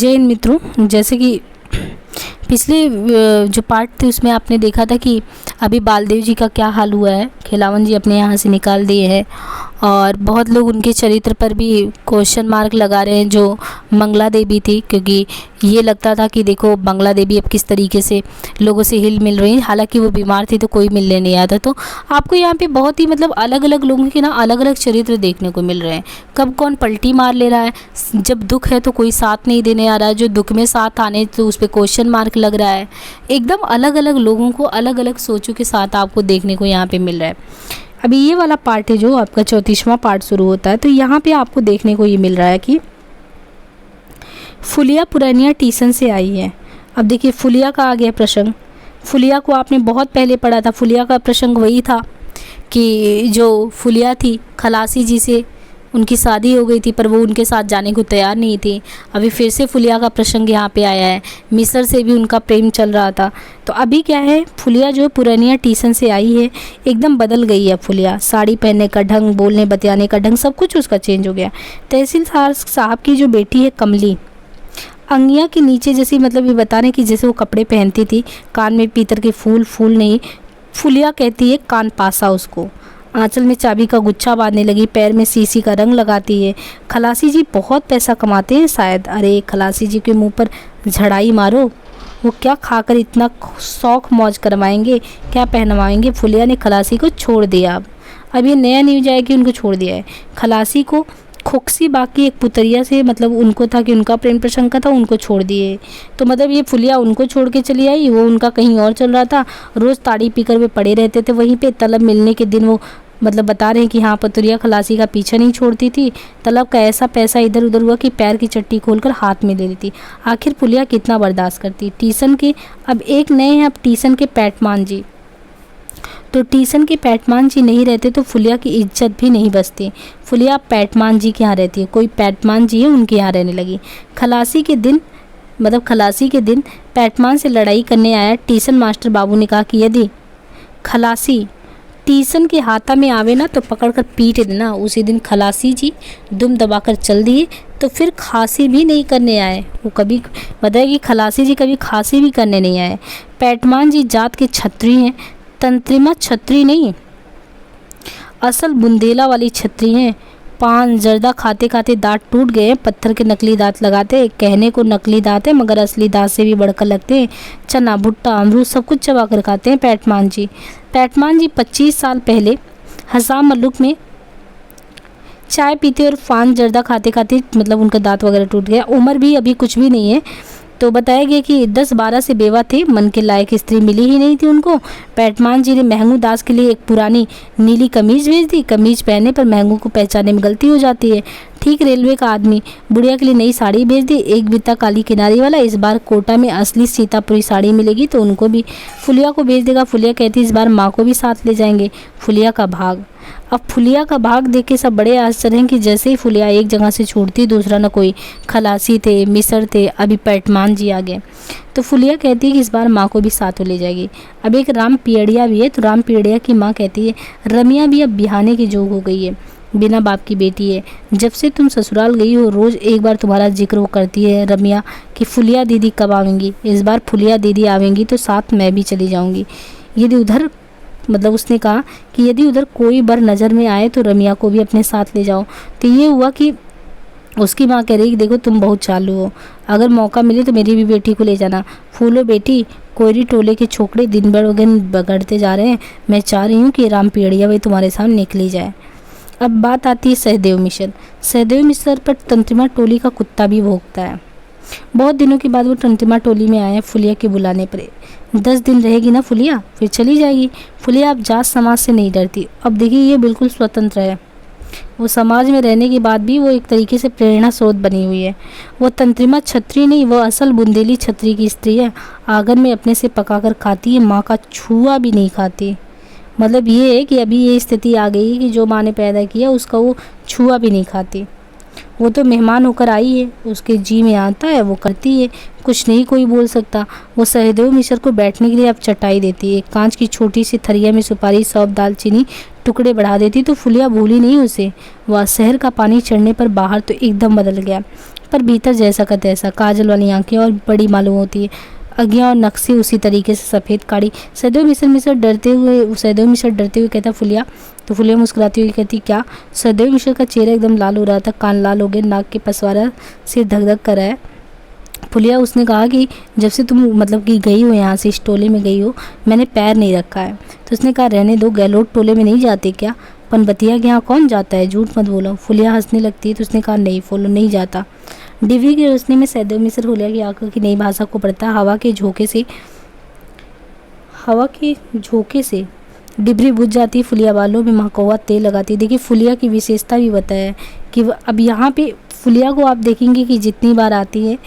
जय हिंद मित्रों। जैसे कि पिछले जो पार्ट थे उसमें आपने देखा था कि अभी बालदेव जी का क्या हाल हुआ है। खिलावन जी अपने यहाँ से निकाल दिए हैं और बहुत लोग उनके चरित्र पर भी क्वेश्चन मार्क लगा रहे हैं, जो मंगला देवी थी, क्योंकि ये लगता था कि देखो मंगला देवी अब किस तरीके से लोगों से हिल मिल रही है। हालांकि वो बीमार थी तो कोई मिलने नहीं आया था। तो आपको यहाँ पे बहुत ही मतलब अलग अलग लोगों के ना अलग अलग चरित्र देखने को मिल रहे हैं। कब कौन पलटी मार ले रहा है, जब दुख है तो कोई साथ नहीं देने आ रहा है, जो दुख में साथ आने तो उस पर क्वेश्चन मार्क लग रहा है। एकदम अलग अलग लोगों को अलग अलग सोचों के साथ आपको देखने को यहाँ पे मिल रहा है। अभी ये वाला पार्ट है जो आपका 34वां पार्ट शुरू होता है, तो यहाँ पे आपको देखने को ये मिल रहा है कि फुलिया पुरानिया टीसन से आई है। अब देखिए फुलिया का आ गया प्रसंग। फुलिया को आपने बहुत पहले पढ़ा था। फुलिया का प्रसंग वही था कि जो फुलिया थी खलासी जी से उनकी शादी हो गई थी, पर वो उनके साथ जाने को तैयार नहीं थी। अभी फिर से फुलिया का प्रसंग यहाँ पे आया है। मिस्र से भी उनका प्रेम चल रहा था। तो अभी क्या है, फुलिया जो पुरानिया टीसन से आई है, एकदम बदल गई है फुलिया। साड़ी पहनने का ढंग, बोलने बतियाने का ढंग, सब कुछ उसका चेंज हो गया। तहसीलदार साहब की जो बेटी है कमली, अंगिया के नीचे जैसी, मतलब ये बता रहे हैं कि जैसे वो कपड़े पहनती थी, कान में पीतल के फूल नहीं, फुलिया कहती है कान पासा उसको। आंचल में चाबी का गुच्छा बांधने लगी, पैर में सीसी का रंग लगाती है। खलासी जी बहुत पैसा कमाते हैं शायद। अरे खलासी जी के मुंह पर झड़ाई मारो, वो क्या खाकर इतना शौक मौज करवाएंगे, क्या पहनवाएंगे। फुलिया ने खलासी को छोड़ दिया। अब ये नया न्यूज आया कि उनको छोड़ दिया है। खलासी को खोक्सी बाकी एक पुतरिया से मतलब उनको था कि उनका प्रेम प्रसंग का था, उनको छोड़ दिए। तो मतलब ये फुलिया उनको छोड़ के चली आई, वो उनका कहीं और चल रहा था। रोज़ ताड़ी पीकर वे पड़े रहते थे वहीं पे। तलब मिलने के दिन वो मतलब बता रहे हैं कि हाँ पुतरिया खलासी का पीछा नहीं छोड़ती थी। तलब का ऐसा पैसा इधर उधर हुआ कि पैर की चट्टी खोलकर हाथ में ले ली थी। आखिर फुलिया कितना बर्दाश्त करती। टीसन के अब एक नए हैं, अब टीसन के पैटमान जी। तो टीसन के पैटमान जी नहीं रहते तो फुलिया की इज्जत भी नहीं बचती। फुलिया पैटमान जी के यहाँ रहती है, कोई पैटमान जी है उनके यहाँ रहने लगी। खलासी के दिन पैटमान से लड़ाई करने आया टीसन मास्टर बाबू ने कहा कि यदि खलासी टीसन के हाथा में आवे ना तो पकड़कर पीट देना। उसी दिन खलासी जी दुम दबाकर चल दिए, तो फिर खांसी भी नहीं करने आए। वो कभी बताया कि खलासी जी कभी खांसी भी करने नहीं आए। पैटमान जी जात के छत्री हैं, तंत्रिमा छत्री नहीं, असल बुंदेला वाली छत्री हैं। पान जर्दा खाते खाते दांत टूट गए। पत्थर के नकली दांत लगाते, कहने को नकली दांत है मगर असली दांत से भी बढ़कर लगते हैं। चना भुट्टा अमरूद सब कुछ चबा कर खाते हैं पैटमान जी। पैटमान जी 25 साल पहले हसाम मल्लुक में चाय पीते और पान जर्दा खाते खाते मतलब उनका दांत वगैरह टूट गया। उम्र भी अभी कुछ भी नहीं है। तो बताया गया कि 10-12 से बेवा थे, मन के लायक स्त्री मिली ही नहीं थी उनको। पैटमान जी ने महंगू दास के लिए एक पुरानी नीली कमीज भेज दी। कमीज पहनने पर महंगू को पहचानने में गलती हो जाती है। ठीक रेलवे का आदमी बुढ़िया के लिए नई साड़ी भेज दी, एक बित्ता काली किनारी वाला। इस बार कोटा में असली सीतापुरी साड़ी मिलेगी तो उनको भी फुलिया को भेज देगा। फुलिया कहती इस बार माँ को भी साथ ले जाएंगे। फुलिया का भाग। अब फुलिया का भाग देख के सब बड़े आश्चर्य हैं कि जैसे ही फुलिया एक जगह से छूटती दूसरा न कोई खलासी थे, मिस्र थे, अभी पैटमान जी आ गए। तो फुलिया कहती है कि इस बार माँ को भी साथ ले जाएगी। अब एक राम पियड़िया भी है, तो राम पियड़िया की माँ कहती है रमिया भी अब बिहाने की जोग हो गई है, बिना बाप की बेटी है। जब से तुम ससुराल गई हो रोज़ एक बार तुम्हारा जिक्र वो करती है रमिया कि फुलिया दीदी कब आवेंगी। इस बार फुलिया दीदी आवेंगी तो साथ मैं भी चली जाऊँगी। यदि उधर मतलब उसने कहा कि यदि उधर कोई बर नज़र में आए तो रमिया को भी अपने साथ ले जाओ। तो ये हुआ कि उसकी माँ कह रही कि देखो तुम बहुत चालू हो, अगर मौका मिले तो मेरी भी बेटी को ले जाना। फूलो बेटी, कोयरी टोले के छोकरे दिन भर बगड़ते जा रहे हैं। मैं चाह रही हूँ कि राम पियड़िया भाई तुम्हारे सामने निकली जाए। अब बात आती है सहदेव मिशन। सहदेव मिशन पर तंत्रिमा टोली का कुत्ता भी भौंकता है। बहुत दिनों के बाद वो तंत्रिमा टोली में आया फुलिया के बुलाने पर। 10 दिन रहेगी ना फुलिया, फिर चली जाएगी। फुलिया अब जात समाज से नहीं डरती। अब देखिए ये बिल्कुल स्वतंत्र है। वो समाज में रहने के बाद भी वो एक तरीके से प्रेरणा स्रोत बनी हुई है। वो तंत्रिमा छत्री नहीं, वो असल बुंदेली छत्री की स्त्री है। आंगन में अपने से पकाकर खाती है, माँ का छुआ भी नहीं खाती। मतलब ये है कि अभी ये स्थिति आ गई कि जो माँ ने पैदा किया उसका वो छुआ भी नहीं खाती। वो तो मेहमान होकर आई है, उसके जी में आता है वो करती है, कुछ नहीं कोई बोल सकता। वो सहदेव मिश्र को बैठने के लिए अब चटाई देती है। कांच की छोटी सी थरिया में सुपारी, सौंफ, दालचीनी टुकड़े बढ़ा देती तो फुलिया भूली नहीं उसे। वह शहर का पानी चढ़ने पर बाहर तो एकदम बदल गया। पर भीतर जैसा का तैसा, काजल वाली आंखें और बड़ी मालूम होती है, अगियाँ और नक्शे उसी तरीके से सफ़ेद काड़ी। सहदेव मिश्र डरते हुए कहता फुलिया। तो फुलिया मुस्कुराती हुई कहती क्या? सहदेव मिश्र का चेहरा एकदम लाल हो रहा था, कान लाल हो गए, नाक के पसवारा सिर धक धक कर रहा है। फुलिया, उसने कहा कि जब से तुम मतलब कि गई हो यहाँ से, इस टोले में गई हो, मैंने पैर नहीं रखा है। तो उसने कहा रहने दो, गहलोत टोले में नहीं जाते क्या? पनबतिया के यहाँ कौन जाता है, झूठ मत बोलो। फुलिया हंसने लगती है। तो उसने कहा नहीं फूलो, नहीं जाता। डिवी की रोशनी में सहदेव मिश्र फुलिया की आंखों की नई भाषा को पढ़ता। हवा के झोंके से डिबरी बुझ जाती। फुलिया बालों में महकवा तेल लगाती। देखिए फुलिया की विशेषता भी बताया कि अब यहाँ पे फुलिया को आप देखेंगे कि जितनी बार आती है,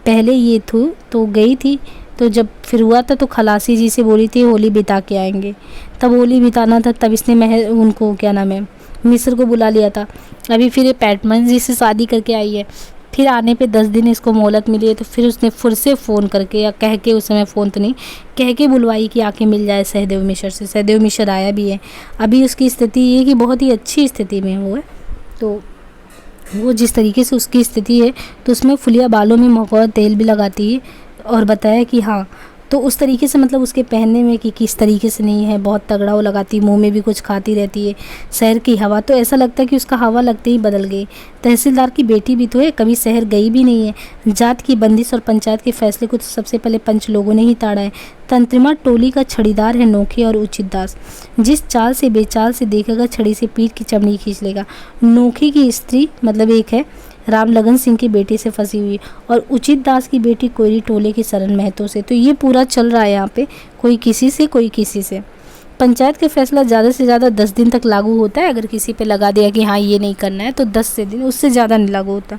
पहले ये तो गई थी, तो जब फिर हुआ था तो खलासी जी से बोली थी होली बिता के आएंगे, तब होली बिताना था, तब इसने उनको क्या नाम है, मिस्र को बुला लिया था। अभी फिर ये पैटमन जी से शादी करके आई है, फिर आने पे 10 दिन इसको मोहलत मिली है, तो फिर उसने फिर से फ़ोन करके या कह के, उस समय फ़ोन तो नहीं, कह के बुलवाई कि आके मिल जाए सहदेव मिश्र से। सहदेव मिश्र आया भी है। अभी उसकी स्थिति ये कि बहुत ही अच्छी स्थिति में वो है, तो वो जिस तरीके से उसकी स्थिति है, तो उसमें फुलिया बालों में महकवा तेल भी लगाती है और बताया कि हाँ, तो उस तरीके से मतलब उसके पहनने में कि किस तरीके से नहीं है, बहुत तगड़ा वो लगाती, मुंह में भी कुछ खाती रहती है। शहर की हवा तो ऐसा लगता है कि उसका हवा लगते ही बदल गई। तहसीलदार की बेटी भी तो है, कभी शहर गई भी नहीं है। जात की बंदिश और पंचायत के फैसले को तो सबसे पहले पंच लोगों ने ही ताड़ा है। तंत्रिमा टोली का छड़ीदार है नोखे और उचित दास, जिस चाल से बेचाल से देखेगा छड़ी से पीठ की चमड़ी खींच लेगा। नोखे की स्त्री मतलब एक है रामलगन सिंह की बेटी से फंसी हुई, और उचित दास की बेटी कोयरी टोले की सरन महतो से। तो ये पूरा चल रहा है यहाँ पे, कोई किसी से कोई किसी से। पंचायत का फैसला ज़्यादा से ज़्यादा 10 दिन तक लागू होता है। अगर किसी पे लगा दिया कि हाँ ये नहीं करना है, तो 10 से दिन, उससे ज़्यादा नहीं लागू होता।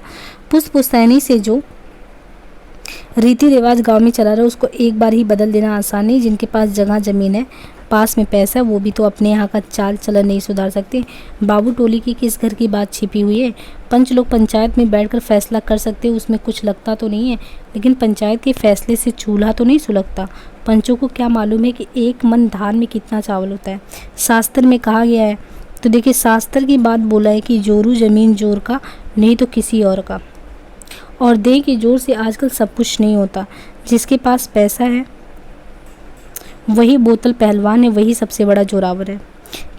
पुश्तैनी से जो रीति रिवाज गांव में चला रहा है, उसको एक बार ही बदल देना आसान नहीं। जिनके पास जगह ज़मीन है, पास में पैसा है, वो भी तो अपने यहाँ का चाल चलन नहीं सुधार सकते। बाबू टोली की किस घर की बात छिपी हुई है? पंच लोग पंचायत में बैठकर फैसला कर सकते हैं, उसमें कुछ लगता तो नहीं है, लेकिन पंचायत के फैसले से चूल्हा तो नहीं सुलगता। पंचों को क्या मालूम है कि एक मन धान में कितना चावल होता है? शास्त्र में कहा गया है, तो देखिए शास्त्र की बात बोला है कि जोरू जमीन जोर का, नहीं तो किसी और का, और देह के जोर से आजकल सब कुछ नहीं होता। जिसके पास पैसा है वही बोतल पहलवान है, वही सबसे बड़ा जोरावर है।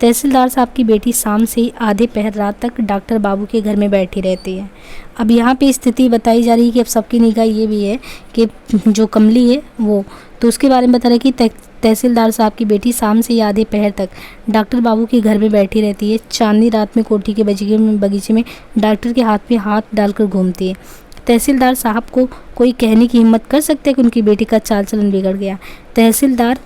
तहसीलदार साहब की बेटी शाम से ही आधे पहर रात तक डॉक्टर बाबू के घर में बैठी रहती है। अब यहाँ पे स्थिति बताई जा रही है कि अब सबकी निगाह ये भी है कि जो कमली है वो, तो उसके बारे में बता रहे कि तहसीलदार साहब की बेटी शाम से ही आधे पहर तक डॉक्टर बाबू के घर में बैठी रहती है। चांदनी रात में कोठी के बगीचे में डॉक्टर के हाथ में हाथ डालकर घूमती है। तहसीलदार साहब को कोई कहने की हिम्मत कर सकता है कि उनकी बेटी का चाल चलन बिगड़ गया। तहसीलदार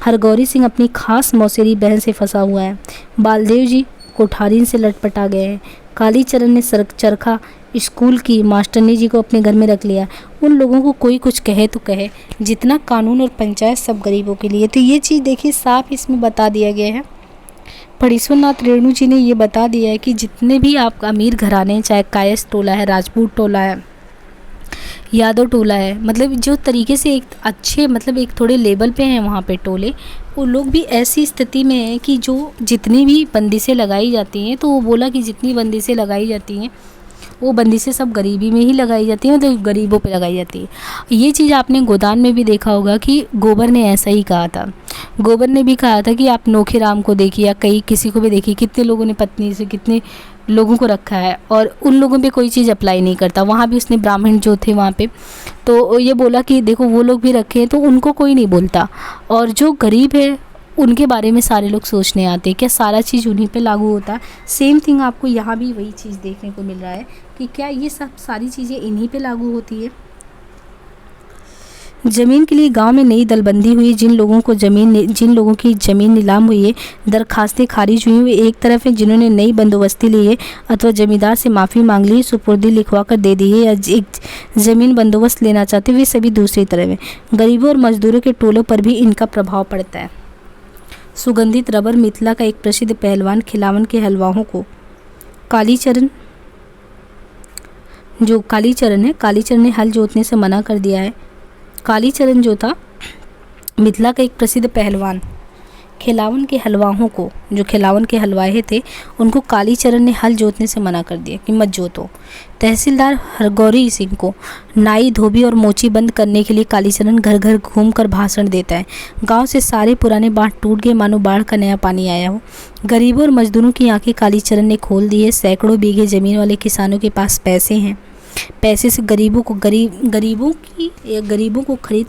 हरगौरी सिंह अपनी खास मौसेरी बहन से फंसा हुआ है। बालदेव जी कोठारीन से लटपटा गए हैं। कालीचरण ने चरखा स्कूल की मास्टरनी जी को अपने घर में रख लिया। उन लोगों को कोई कुछ कहे तो कहे, जितना कानून और पंचायत सब गरीबों के लिए। तो ये चीज़ देखिए साफ इसमें बता दिया गया है। फणीश्वरनाथ रेणु जी ने ये बता दिया है कि जितने भी आप अमीर घराने हैं, चाहे कायस्थ टोला है, राजपूत टोला है, यादव टोला है, मतलब जो तरीके से एक अच्छे मतलब एक थोड़े लेवल पे हैं वहाँ पे टोले, वो लोग भी ऐसी स्थिति में हैं कि जो जितनी भी बंदिशें लगाई जाती हैं, तो वो बोला कि जितनी बंदिशें लगाई जाती हैं वो बंदिशें सब गरीबी में ही लगाई जाती हैं, मतलब गरीबों पे लगाई जाती है। ये चीज़ आपने गोदान में भी देखा होगा कि गोबर ने ऐसा ही कहा था। गोबर ने भी कहा था कि आप नोखे राम को देखिए या कहीं किसी को भी देखिए, कितने लोगों ने पत्नी से कितने लोगों को रखा है और उन लोगों पे कोई चीज़ अप्लाई नहीं करता। वहाँ भी उसने ब्राह्मण जो थे वहाँ पे तो ये बोला कि देखो वो लोग भी रखे हैं तो उनको कोई नहीं बोलता, और जो गरीब है उनके बारे में सारे लोग सोचने आते हैं। क्या सारा चीज़ उन्हीं पे लागू होता है? सेम थिंग आपको यहाँ भी वही चीज़ देखने को मिल रहा है कि क्या ये सब सारी चीज़ें इन्हीं पे लागू होती है। ज़मीन के लिए गांव में नई दलबंदी हुई। जिन लोगों की ज़मीन नीलाम हुई है, दरखास्तें खारिज हुई, वे एक तरफ है। जिन्होंने नई बंदोबस्ती ली है अथवा ज़मींदार से माफ़ी मांग ली, सुपुर्दी लिखवा कर दे दी है या एक ज़मीन बंदोबस्त लेना चाहते, वे सभी दूसरी तरफ है। गरीबों और मजदूरों के टोलों पर भी इनका प्रभाव पड़ता है। सुगंधित रबर मिथिला का एक प्रसिद्ध पहलवान खिलावन के हलवाओं को कालीचरण ने हल जोतने से मना कर दिया है। कालीचरण जो था मिथिला का एक प्रसिद्ध पहलवान खिलावन के हलवाहों को, जो खिलावन के हलवाहे थे, उनको कालीचरण ने हल जोतने से मना कर दिया कि मत जोतो। तहसीलदार हरगौरी सिंह को नाई, धोबी और मोची बंद करने के लिए कालीचरण घर घर घूमकर भाषण देता है। गांव से सारे पुराने बांध टूट गए, मानो बाढ़ का नया पानी आया हो। गरीबों और मजदूरों की आंखें कालीचरण ने खोल दी है। सैकड़ों बीघे जमीन वाले किसानों के पास पैसे हैं। पैसे से गरीबों को खरीद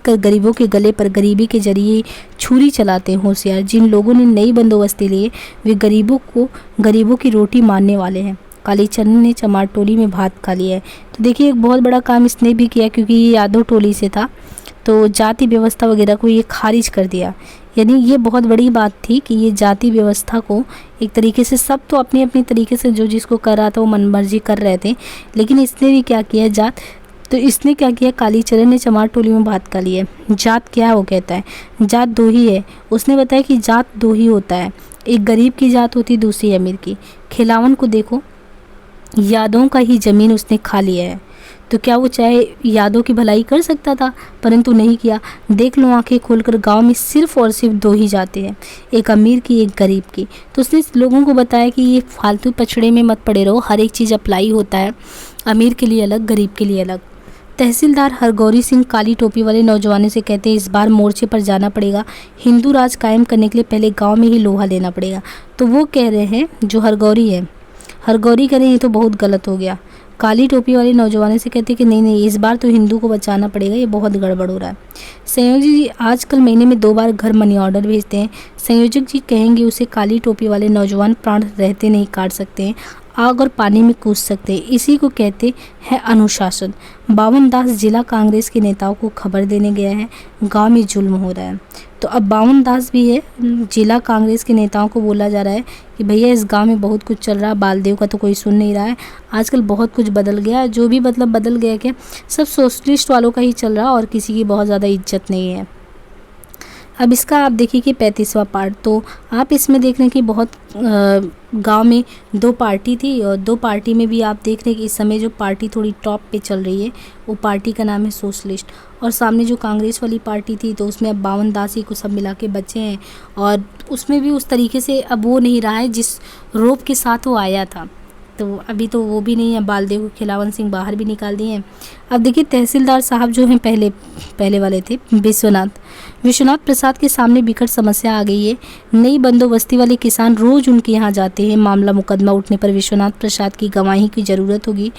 कर गरीबों के गले पर गरीबी के जरिए छुरी चलाते हैं होशियार। जिन लोगों ने नई बंदोबस्ती लिए वे गरीबों की रोटी मारने वाले हैं। कालीचरण ने चमार टोली में भात खा लिया है। तो देखिए एक बहुत बड़ा काम इसने भी किया, क्योंकि ये यादव टोली से था, तो जाति व्यवस्था वगैरह को ये खारिज कर दिया। यानी ये बहुत बड़ी बात थी कि ये जाति व्यवस्था को एक तरीके से, सब तो अपनी अपनी तरीके से जो जिसको कर रहा था वो मनमर्जी कर रहे थे, लेकिन इसने भी क्या किया, इसने क्या किया, कालीचरण ने चमार टोली में बात खा ली है। जात क्या है वो कहता है, जात दो ही है। उसने बताया कि जात दो ही होता है, एक गरीब की जात होती, दूसरी अमीर की। खिलावन को देखो, यादों का ही ज़मीन उसने खा लिया है। तो क्या वो चाहे यादों की भलाई कर सकता था, परंतु नहीं किया। देख लो आंखें खोलकर, गांव में सिर्फ और सिर्फ दो ही जाते हैं, एक अमीर की, एक गरीब की। तो उसने लोगों को बताया कि ये फालतू पछड़े में मत पड़े रहो, हर एक चीज़ अप्लाई होता है, अमीर के लिए अलग, गरीब के लिए अलग। तहसीलदार हरगौरी सिंह काली टोपी वाले नौजवानों से कहते हैं, इस बार मोर्चे पर जाना पड़ेगा। हिंदू राज कायम करने के लिए पहले गाँव में ही लोहा लेना पड़ेगा। तो वो कह रहे हैं, जो हरगौरी कह रहे हैं ये तो बहुत गलत हो गया। काली टोपी वाले नौजवानों से कहते कि नहीं, इस बार तो हिंदू को बचाना पड़ेगा, ये बहुत गड़बड़ हो रहा है। संयोजक जी आजकल महीने में 2 बार घर मनी ऑर्डर भेजते हैं। संयोजक जी कहेंगे उसे काली टोपी वाले नौजवान प्राण रहते नहीं काट सकते हैं, आग और पानी में कूद सकते हैं। इसी को कहते हैं अनुशासन। बावन दास जिला कांग्रेस के नेताओं को खबर देने गया है, गांव में जुल्म हो रहा है। तो अब बावन दास भी है, जिला कांग्रेस के नेताओं को बोला जा रहा है कि भैया इस गांव में बहुत कुछ चल रहा है, बालदेव का तो कोई सुन नहीं रहा है। आजकल बहुत कुछ बदल गया है, जो भी मतलब बदल गया क्या, सब सोशलिस्ट वालों का ही चल रहा है और किसी की बहुत ज़्यादा इज्जत नहीं है। अब इसका आप देखिए कि 35वां पार्ट, तो आप इसमें देख रहे हैं कि बहुत गांव में 2 पार्टी थी, और 2 पार्टी में भी आप देख रहे हैं कि इस समय जो पार्टी थोड़ी टॉप पे चल रही है वो पार्टी का नाम है सोशलिस्ट। और सामने जो कांग्रेस वाली पार्टी थी तो उसमें अब 52 दासी को सब मिला के बचे हैं, और उसमें भी उस तरीके से अब वो नहीं रहा है जिस रोब के साथ वो आया था। तो अभी तो वो भी नहीं है, बालदेव को खिलावन सिंह बाहर भी निकाल दिए हैं। अब देखिए तहसीलदार साहब जो हैं पहले वाले थे, विश्वनाथ प्रसाद के सामने बिकट समस्या आ गई है। नई बंदोबस्ती वाले किसान रोज़ उनके यहाँ जाते हैं। मामला मुकदमा उठने पर विश्वनाथ प्रसाद की गवाही की ज़रूरत होगी।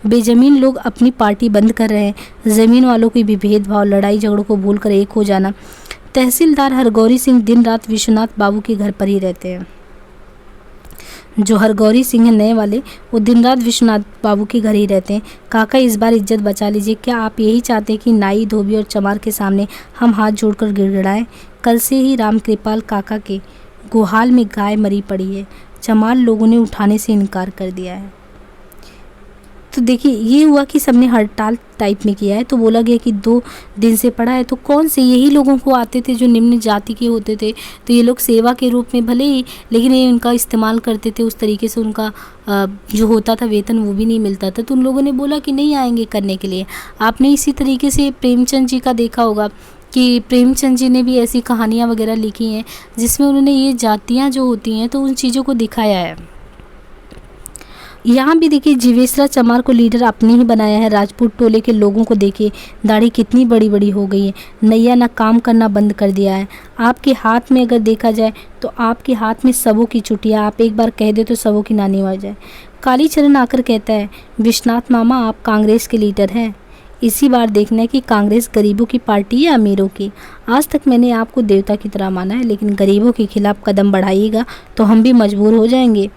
बेजमीन लोग अपनी पार्टी बंद कर रहे हैं। ज़मीन वालों की भी भेदभाव, लड़ाई झगड़ों को भूलकर एक हो जाना। तहसीलदार हरगौरी सिंह दिन रात विश्वनाथ बाबू के घर पर ही रहते हैं। जो हरगौरी सिंह है नए वाले, वो दिन रात विश्वनाथ बाबू के घर ही रहते हैं। काका इस बार इज्जत बचा लीजिए। क्या आप यही चाहते हैं कि नाई, धोबी और चमार के सामने हम हाथ जोड़कर गिड़गिड़ाएं? कल से ही राम कृपाल काका के गुहाल में गाय मरी पड़ी है, चमार लोगों ने उठाने से इनकार कर दिया है। तो देखिए ये हुआ कि सबने हड़ताल टाइप में किया है। तो बोला गया कि 2 दिन से पड़ा है, तो कौन से यही लोगों को आते थे जो निम्न जाति के होते थे। तो ये लोग सेवा के रूप में भले ही, लेकिन ये उनका इस्तेमाल करते थे, उस तरीके से उनका जो होता था वेतन वो भी नहीं मिलता था। तो उन लोगों ने बोला कि नहीं आएंगे करने के लिए। आपने इसी तरीके से प्रेमचंद जी का देखा होगा कि प्रेमचंद जी ने भी ऐसी कहानियाँ वगैरह लिखी हैं जिसमें उन्होंने ये जातियाँ जो होती हैं तो उन चीज़ों को दिखाया है। यहाँ भी देखिए जीवेसरा चमार को लीडर अपने ही बनाया है। राजपूत टोले के लोगों को देखिए, दाढ़ी कितनी बड़ी बड़ी हो गई है। नैया ना काम करना बंद कर दिया है। आपके हाथ में अगर देखा जाए तो आपके हाथ में सबों की चुटिया, आप एक बार कह दे तो सबों की नानी हो जाए। कालीचरण आकर कहता है, विश्वनाथ मामा आप कांग्रेस के लीडर हैं, इसी बार देखना है कि कांग्रेस गरीबों की पार्टी या अमीरों की। आज तक मैंने आपको देवता की तरह माना है, लेकिन गरीबों के खिलाफ कदम बढ़ाइएगा तो हम भी मजबूर हो जाएंगे।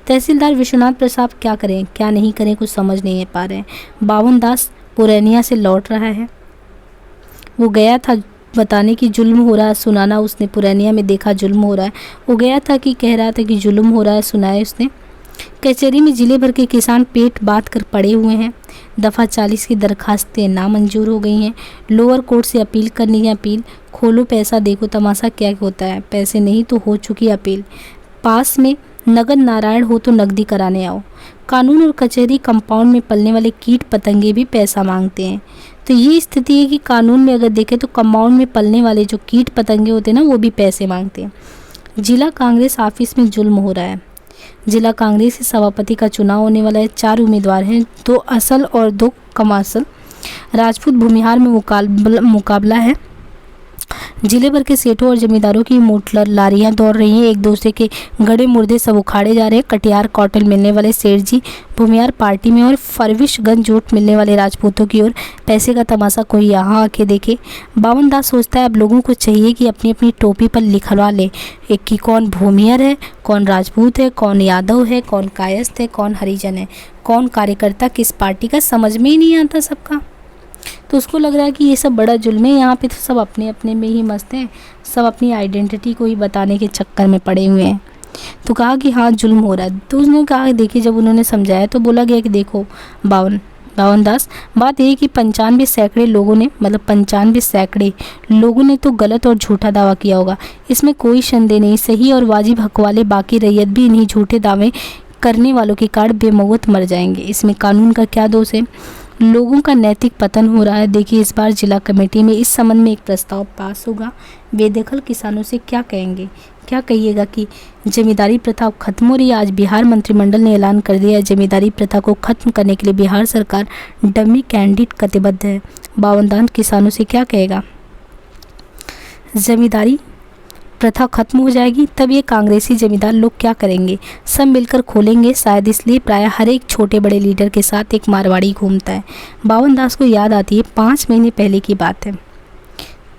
तहसीलदार विश्वनाथ प्रसाद क्या करें क्या नहीं करें कुछ समझ नहीं पा रहे हैं। बावन दास पुरैनिया से लौट रहा है। वो गया था बताने कि जुल्म हो रहा है, सुनाना उसने पुरैनिया में देखा जुल्म हो रहा है। वो गया था कि कह रहा था कि जुल्म हो रहा है, सुनाया उसने। कचहरी में जिले भर के किसान पेट बांध कर पड़े हुए हैं। दफ़ा 40 की दरखास्तें नामंजूर हो गई हैं। लोअर कोर्ट से अपील करनी है अपील। खोलो पैसा देखो तमाशा क्या होता है, पैसे नहीं तो हो चुकी अपील। पास में नगद नारायण हो तो नकदी कराने आओ। कानून और कचहरी कंपाउंड में पलने वाले कीट पतंगे भी पैसा मांगते हैं। तो ये स्थिति है कि कानून में अगर देखें तो कंपाउंड में पलने वाले जो कीट पतंगे होते हैं ना वो भी पैसे मांगते हैं। जिला कांग्रेस ऑफिस में जुल्म हो रहा है। जिला कांग्रेस के सभापति का चुनाव होने वाला है। 4 उम्मीदवार हैं, 2 असल और 2 कमासल। राजपूत भूमिहार में मुकाबला है। जिले भर के सेठों और जमींदारों की मोटलर लारियां दौड़ रही हैं। एक दूसरे के गड़े मुर्दे सब उखाड़े जा रहे हैं। कटियार कॉटल मिलने वाले सेठ जी भूमिहार पार्टी में और फरविशगंज जूट मिलने वाले राजपूतों की ओर। पैसे का तमाशा कोई यहाँ आके देखे। बावन दास सोचता है अब लोगों को चाहिए कि अपनी अपनी टोपी पर लिखवा ले एक कि कौन भूमिहार है, कौन राजपूत है, कौन यादव है, कौन कायस्थ है, कौन हरिजन है, कौन कार्यकर्ता किस पार्टी का, समझ में ही नहीं आता सबका। तो उसको लग रहा है कि ये सब बड़ा जुल्म है। यहाँ पे तो सब अपने अपने में ही मस्त हैं, सब अपनी आइडेंटिटी को ही बताने के चक्कर में पड़े हुए हैं। तो कहा कि हाँ जुल्म हो रहा है। तो उसने कहा देखिए, जब उन्होंने समझाया तो बोला गया कि देखो बावन दास, बात यह है कि 95 सैकड़े लोगों ने, मतलब 95 सैकड़े लोगों ने तो गलत और झूठा दावा किया होगा, इसमें कोई संदेह नहीं। सही और वाजिब हक वाले बाकी रैयत भी इन्हीं झूठे दावे करने वालों के कारण बेमौत मर जाएंगे। इसमें कानून का क्या दोष है? लोगों का नैतिक पतन हो रहा है। देखिए, इस बार जिला कमेटी में इस संबंध में एक प्रस्ताव पास होगा। बेदखल किसानों से क्या कहेंगे, क्या कहिएगा कि जमींदारी प्रथा खत्म हो रही है। आज बिहार मंत्रिमंडल ने ऐलान कर दिया है जमींदारी प्रथा को खत्म करने के लिए बिहार सरकार डमी कैंडिडेट कटिबद्ध है। बावनदान किसानों से क्या कहेगा? जमींदारी प्रथा खत्म हो जाएगी तब ये कांग्रेसी जमींदार लोग क्या करेंगे? सब मिलकर खोलेंगे। शायद इसलिए प्राय हर एक छोटे बड़े लीडर के साथ एक मारवाड़ी घूमता है। बावन दास को याद आती है 5 महीने पहले की बात है।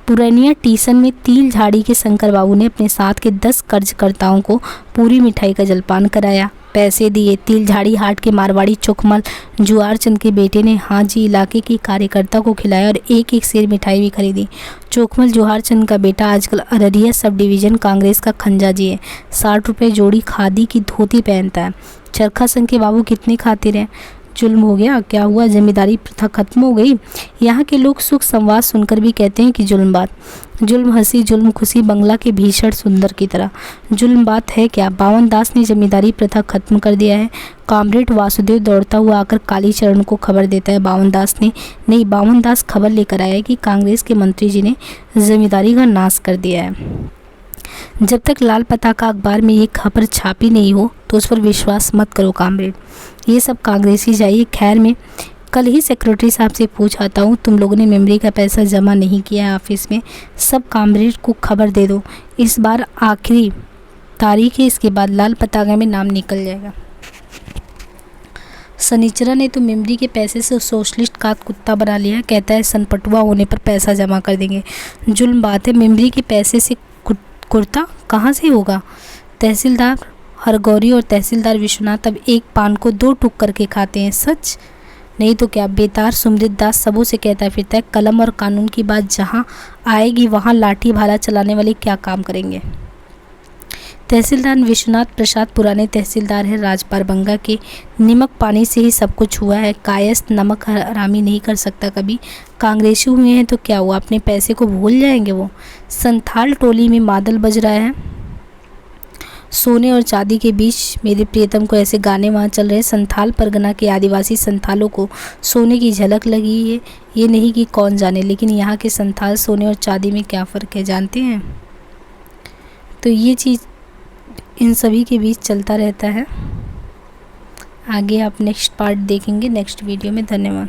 पुरानिया टीसन में तिल झाड़ी के शंकर बाबू ने अपने साथ के 10 कर्जकर्ताओं को पूरी मिठाई का जलपान कराया, पैसे दिए। तिल झाड़ी हाट के मारवाड़ी चोखमल जुआर चंद के बेटे ने हाजी इलाके के कार्यकर्ता को खिलाया और एक एक सेर मिठाई भी खरीदी। चोखमल जुआर चंद का बेटा आजकल अररिया सब डिवीज़न कांग्रेस का खंजा जी है। 60 रुपये जोड़ी खादी की धोती पहनता है। चरखा संघ के बाबू कितने खातिर हैं? जुल्म हो गया, क्या हुआ? जमींदारी प्रथा खत्म हो गई। यहाँ के लोग सुख संवाद सुनकर भी कहते हैं कि जुल्म बात, जुल्म हंसी जुल्म खुशी बंगला के भीषण सुंदर की तरह। जुल्म बात है क्या? बावन दास ने जमींदारी प्रथा खत्म कर दिया है। कामरेड वासुदेव दौड़ता हुआ आकर कालीचरण को खबर देता है। बावन दास ने नहीं, बावन दास खबर लेकर आया है कि कांग्रेस के मंत्री जी ने जमींदारी का नाश कर दिया है। जब तक लाल पताका अखबार में ये खबर छापी नहीं हो तो उस पर विश्वास मत करो कामरेड। ये सब कांग्रेसी जाइए। खैर, मैं कल ही सेक्रेटरी साहब से पूछ आता हूँ, तुम लोगों ने मेमोरी का पैसा जमा नहीं किया है ऑफिस में, सब कामरेड को खबर दे दो। इस बार आखिरी तारीख है, इसके बाद लाल पताका में नाम निकल जाएगा। सनीचरा ने तो मेमोरी के पैसे से सोशलिस्ट का कुत्ता बना लिया। कहता है सनपटुआ होने पर पैसा जमा कर देंगे। जुल्म बात है, मेमोरी के पैसे से कुर्ता कहाँ से होगा? तहसीलदार हरगौरी और तहसीलदार विश्वनाथ अब एक पान को 2 टुक करके खाते हैं। सच नहीं तो क्या? बेतार सुमृत दास सबों से कहता फिरता है कलम और कानून की बात जहाँ आएगी वहाँ लाठी भाला चलाने वाले क्या काम करेंगे? तहसीलदार विश्वनाथ प्रसाद पुराने तहसीलदार है राजपार बंगा के। निमक पानी से ही सब कुछ हुआ है। कायस्थ नमक हरामी नहीं कर सकता कभी। कांग्रेसी हुए हैं तो क्या हुआ? अपने पैसे को भूल जाएंगे वो। संथाल टोली में मादल बज रहा है। सोने और चांदी के बीच मेरे प्रियतम को ऐसे गाने वहाँ चल रहे हैं। संथाल परगना के आदिवासी संथालों को सोने की झलक लगी है। ये नहीं कि कौन जाने, लेकिन यहाँ के संथाल सोने और चांदी में क्या फ़र्क है जानते हैं? तो ये चीज़ इन सभी के बीच चलता रहता है। आगे आप नेक्स्ट पार्ट देखेंगे नेक्स्ट वीडियो में। धन्यवाद।